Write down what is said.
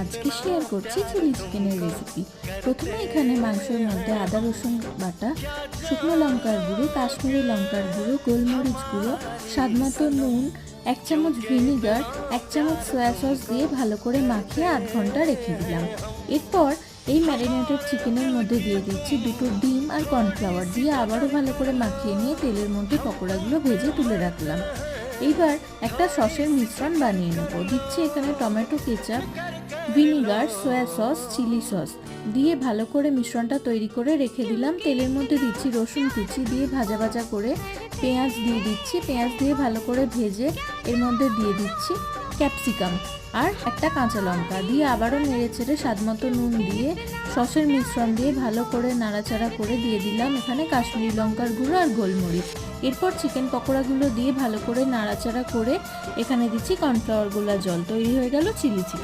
আজকে শেয়ার করছি চিলি চিকেনের রেসিপি। প্রথমে এখানে মাংসের মধ্যে আদা রসুন বাটা, শুকনো লঙ্কার গুঁড়ো, কাশ্মীরি লঙ্কার গুঁড়ো, গোলমরিচ গুঁড়ো, স্বাদমতো নুন, 1 চামচ ভিনিগার, 1 চামচ সয়া সস দিয়ে ভালো করে মাখিয়ে আধ ঘন্টা রেখে দিলাম। এরপর এই ম্যারিনেটেড চিকেনের মধ্যে দিয়ে দিচ্ছি 2টো ডিম আর কর্নফ্লাওয়ার দিয়ে আবারও ভালো করে মাখিয়ে নিয়ে তেলের মধ্যে পকোড়াগুলো ভেজে তুলে রাখলাম। এইবার একটা সসের মিশ্রণ বানিয়ে নেব। দিচ্ছি এখানে tomato ketchup, vinegar, soya sauce, chilli sauce দিয়ে ভালো করে মিশ্রণটা তৈরি করে রেখে দিলাম। তেলের মধ্যে দিচ্ছি রসুন কুচি দিয়ে ভাজা ভাজা করে পেঁয়াজ দিয়ে দিচ্ছি। পেঁয়াজ দিয়ে ভালো করে ভেজে এর মধ্যে দিয়ে দিচ্ছি ক্যাপসিকাম আর একটা কাঁচা লঙ্কা দিয়ে আবারও নেড়ে চেড়ে স্বাদমতো নুন দিয়ে সসের মিশ্রণ দিয়ে ভালো করে নাড়াচাড়া করে দিয়ে দিলাম এখানে কাশ্মীরি লঙ্কার গুঁড়ো আর গোলমরিচ। এরপর চিকেন পকোড়াগুলো দিয়ে ভালো করে নাড়াচাড়া করে এখানে দিচ্ছি কর্নফ্লাওয়ার গোলা জল। তৈরি হয়ে গেল চিলি চিকেন।